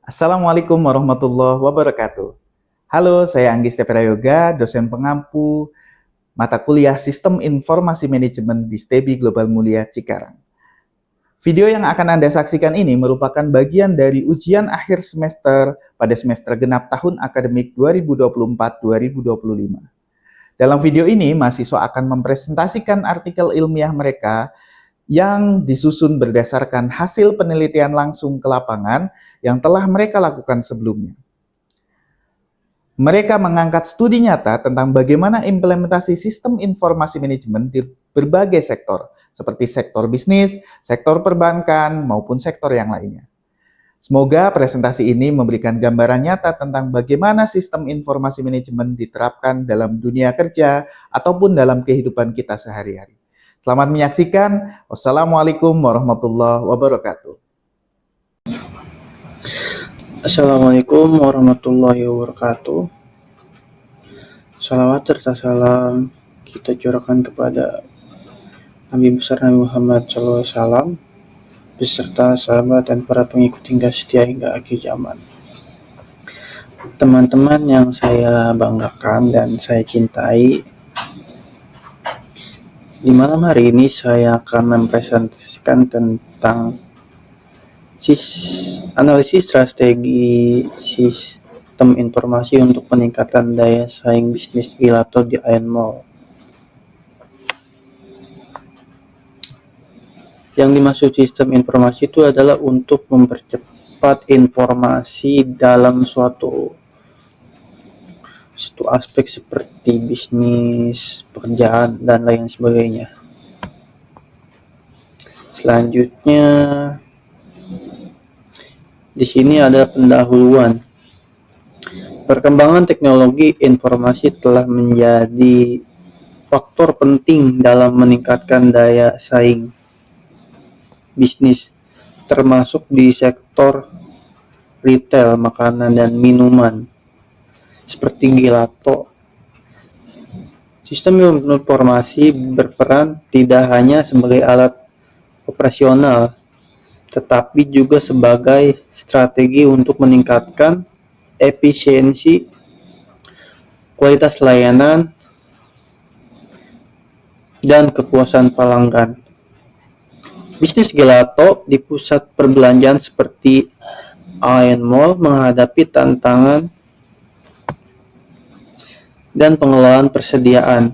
Assalamualaikum warahmatullahi wabarakatuh. Halo, saya Anggis Teprayoga, dosen pengampu mata kuliah Sistem Informasi Manajemen di STEBI Global Mulia Cikarang. Video yang akan Anda saksikan ini merupakan bagian dari ujian akhir semester pada semester genap tahun akademik 2024-2025. Dalam video ini, mahasiswa akan mempresentasikan artikel ilmiah mereka yang disusun berdasarkan hasil penelitian langsung ke lapangan yang telah mereka lakukan sebelumnya. Mereka mengangkat studi nyata tentang bagaimana implementasi sistem informasi manajemen di berbagai sektor, seperti sektor bisnis, sektor perbankan, maupun sektor yang lainnya. Semoga presentasi ini memberikan gambaran nyata tentang bagaimana sistem informasi manajemen diterapkan dalam dunia kerja ataupun dalam kehidupan kita sehari-hari. Selamat menyaksikan. Wassalamualaikum warahmatullahi wabarakatuh. Assalamualaikum warahmatullahi wabarakatuh. Salawat serta salam kita curahkan kepada Nabi besar Nabi Muhammad SAW beserta sahabat dan para pengikut hingga setia hingga akhir zaman. Teman-teman yang saya banggakan dan saya cintai, di malam hari ini saya akan mempresentasikan tentang analisis strategi sistem informasi untuk peningkatan daya saing bisnis Gelato di Iron Mall. Yang dimaksud sistem informasi itu adalah untuk mempercepat informasi dalam suatu aspek seperti bisnis, pekerjaan, dan lain sebagainya. Selanjutnya, di sini ada pendahuluan. Perkembangan teknologi informasi telah menjadi faktor penting dalam meningkatkan daya saing bisnis, termasuk di sektor retail, makanan, dan minuman, seperti Gelato. Sistem informasi berperan tidak hanya sebagai alat operasional, tetapi juga sebagai strategi untuk meningkatkan efisiensi, kualitas layanan, dan kepuasan pelanggan. Bisnis Gelato di pusat perbelanjaan seperti Iron Mall menghadapi tantangan dan pengelolaan persediaan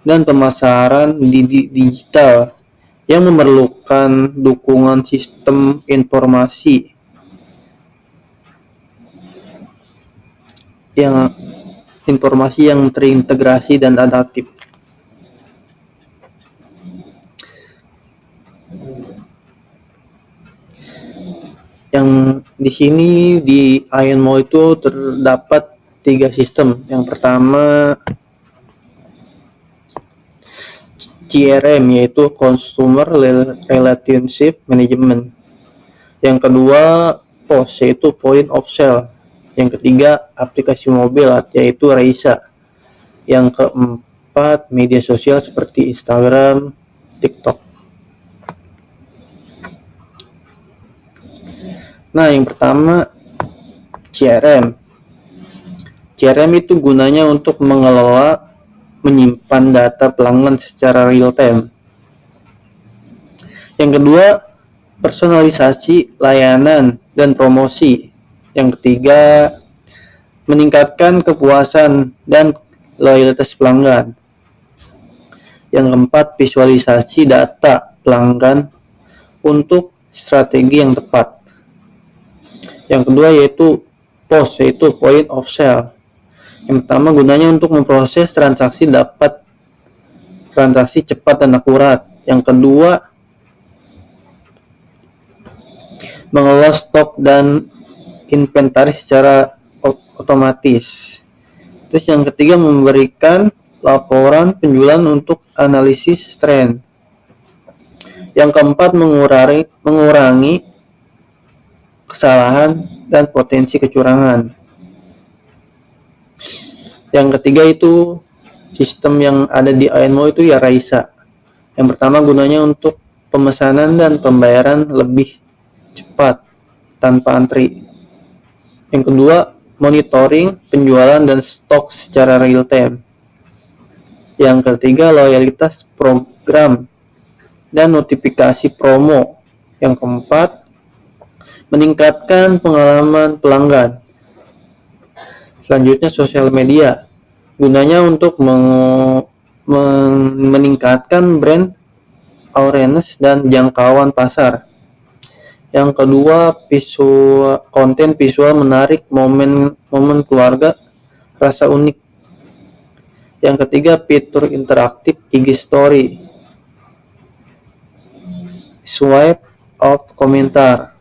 dan pemasaran di digital yang memerlukan dukungan sistem informasi yang terintegrasi dan adaptif. Yang di sini di Iron Mall itu terdapat 3 sistem. Yang pertama CRM, yaitu Consumer Relationship Management. Yang kedua POS, yaitu Point of Sale. Yang ketiga aplikasi mobil, yaitu Raisa. Yang keempat media sosial seperti Instagram, TikTok. Nah, yang pertama CRM. CRM itu gunanya untuk mengelola, menyimpan data pelanggan secara real time. Yang kedua, personalisasi layanan dan promosi. Yang ketiga, meningkatkan kepuasan dan loyalitas pelanggan. Yang keempat, visualisasi data pelanggan untuk strategi yang tepat. Yang kedua yaitu POS, yaitu Point of Sale. Yang pertama gunanya untuk memproses transaksi cepat dan akurat. Yang kedua, mengelola stok dan inventaris secara otomatis. Terus yang ketiga, memberikan laporan penjualan untuk analisis tren. Yang keempat, mengurangi kesalahan dan potensi kecurangan. Yang ketiga itu sistem yang ada di Iron Mall itu ya Raisa. Yang pertama gunanya untuk pemesanan dan pembayaran lebih cepat tanpa antri. Yang kedua, monitoring penjualan dan stok secara real time. Yang ketiga, loyalitas program dan notifikasi promo. Yang keempat, meningkatkan pengalaman pelanggan. Selanjutnya, sosial media. Gunanya untuk meningkatkan brand awareness dan jangkauan pasar. Yang kedua, konten visual menarik, momen keluarga, rasa unik. Yang ketiga, fitur interaktif IG Story, swipe up komentar.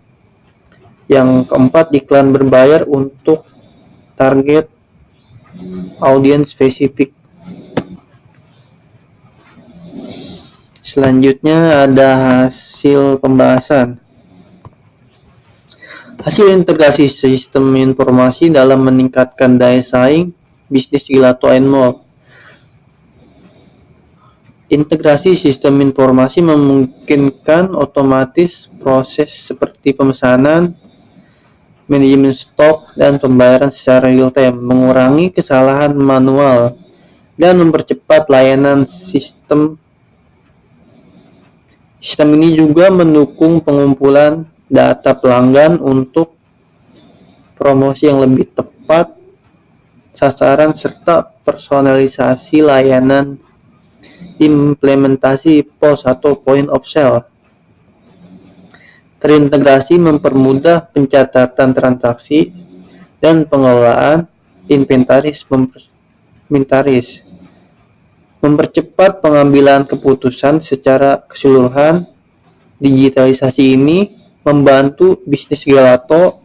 Yang keempat, iklan berbayar untuk target audiens spesifik. Selanjutnya ada hasil pembahasan. Hasil integrasi sistem informasi dalam meningkatkan daya saing bisnis Gelato Mall. Integrasi sistem informasi memungkinkan otomatis proses seperti pemesanan, manajemen stok, dan pembayaran secara real time, mengurangi kesalahan manual, dan mempercepat layanan sistem. Sistem ini juga mendukung pengumpulan data pelanggan untuk promosi yang lebih tepat sasaran serta personalisasi layanan. Implementasi POS atau Point of Sale terintegrasi mempermudah pencatatan transaksi dan pengelolaan inventaris, mempercepat pengambilan keputusan secara keseluruhan. Digitalisasi ini membantu bisnis gelato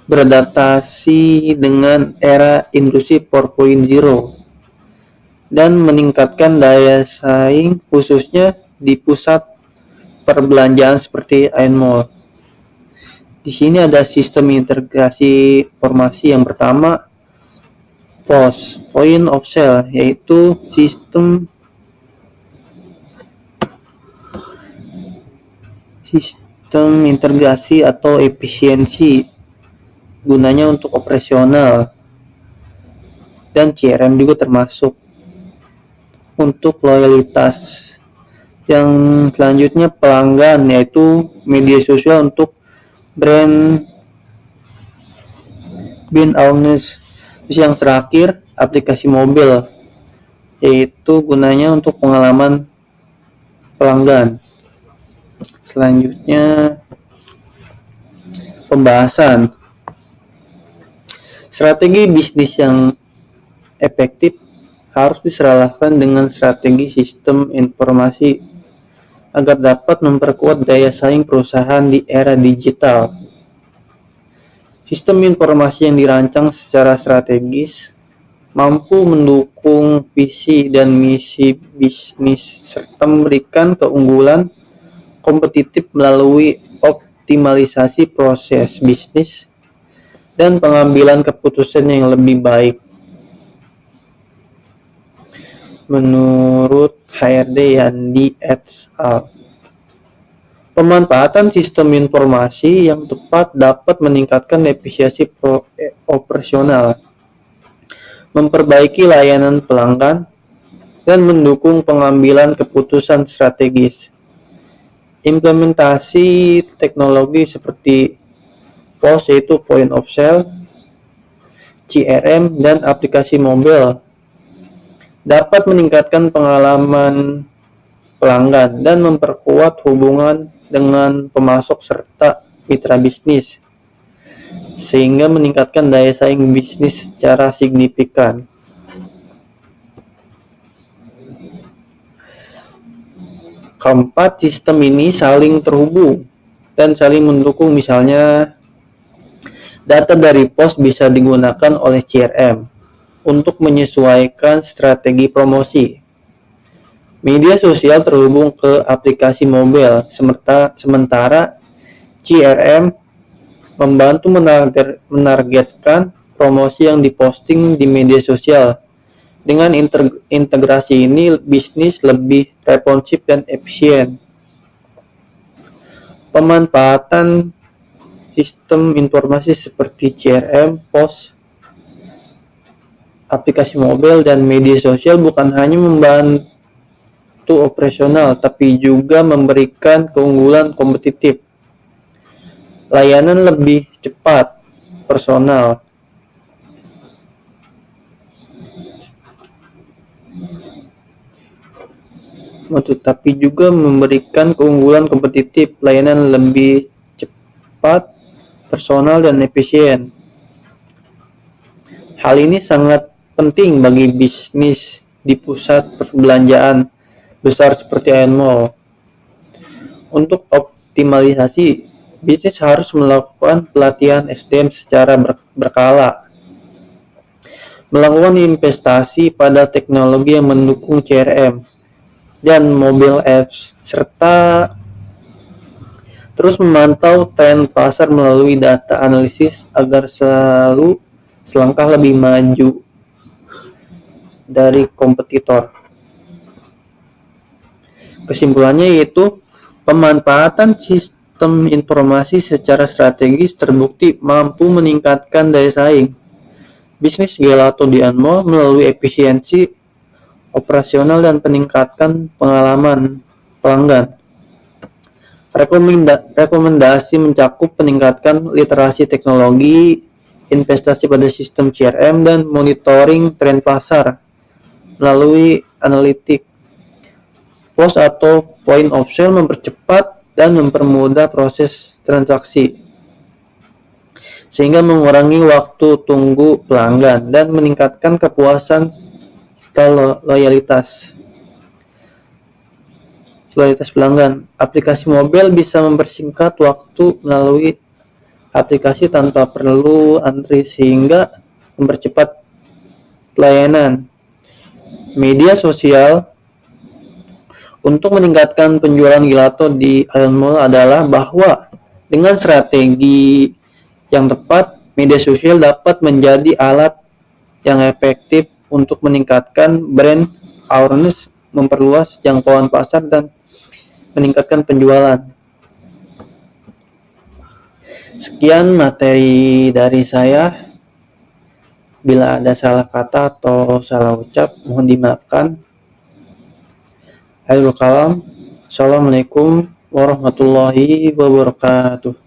beradaptasi dengan era industri 4.0 dan meningkatkan daya saing khususnya di pusat perbelanjaan seperti Mall. Di sini ada sistem integrasi informasi yang pertama, POS, Point of Sale, yaitu sistem integrasi atau efisiensi, gunanya untuk operasional, dan CRM juga termasuk untuk loyalitas. Yang selanjutnya pelanggan, yaitu media sosial untuk brand awareness. Terus yang terakhir aplikasi mobil, yaitu gunanya untuk pengalaman pelanggan. Selanjutnya pembahasan strategi bisnis yang efektif harus diserahkan dengan strategi sistem informasi agar dapat memperkuat daya saing perusahaan di era digital. Sistem informasi yang dirancang secara strategis mampu mendukung visi dan misi bisnis serta memberikan keunggulan kompetitif melalui optimalisasi proses bisnis dan pengambilan keputusan yang lebih baik. Menurut HRD Yandi et al., pemanfaatan sistem informasi yang tepat dapat meningkatkan efisiensi operasional, memperbaiki layanan pelanggan, dan mendukung pengambilan keputusan strategis. Implementasi teknologi seperti POS, yaitu Point of Sale, CRM, dan aplikasi mobil dapat meningkatkan pengalaman pelanggan dan memperkuat hubungan dengan pemasok serta mitra bisnis, sehingga meningkatkan daya saing bisnis secara signifikan. Keempat, sistem ini saling terhubung dan saling mendukung. Misalnya, data dari POS bisa digunakan oleh CRM untuk menyesuaikan strategi promosi. Media sosial terhubung ke aplikasi mobil, sementara CRM membantu menargetkan promosi yang diposting di media sosial. Dengan integrasi ini, bisnis lebih responsif dan efisien. Pemanfaatan sistem informasi seperti CRM, POS, aplikasi mobile, dan media sosial bukan hanya membantu operasional, tapi juga memberikan keunggulan kompetitif, layanan lebih cepat, personal, tapi juga memberikan keunggulan kompetitif, layanan lebih cepat, personal, dan efisien. Hal ini sangat penting bagi bisnis di pusat perbelanjaan besar seperti Ion Mall. Untuk optimalisasi, bisnis harus melakukan pelatihan SDM secara berkala, melakukan investasi pada teknologi yang mendukung CRM dan mobile apps, serta terus memantau tren pasar melalui data analisis agar selalu selangkah lebih maju dari kompetitor. Kesimpulannya yaitu pemanfaatan sistem informasi secara strategis terbukti mampu meningkatkan daya saing bisnis Gelato di Ion Mall melalui efisiensi operasional dan peningkatan pengalaman pelanggan. Rekomendasi mencakup peningkatan literasi teknologi, investasi pada sistem CRM, dan monitoring tren pasar melalui analitik. POS atau point of sale mempercepat dan mempermudah proses transaksi, sehingga mengurangi waktu tunggu pelanggan dan meningkatkan kepuasan skala loyalitas pelanggan. Aplikasi mobile bisa mempersingkat waktu melalui aplikasi tanpa perlu antri, sehingga mempercepat pelayanan. Media sosial untuk meningkatkan penjualan Gelato di Ion Mall adalah bahwa dengan strategi yang tepat, media sosial dapat menjadi alat yang efektif untuk meningkatkan brand awareness, memperluas jangkauan pasar, dan meningkatkan penjualan. Sekian materi dari saya. Bila ada salah kata atau salah ucap, mohon dimaafkan. Akhirul kalam. Assalamualaikum warahmatullahi wabarakatuh.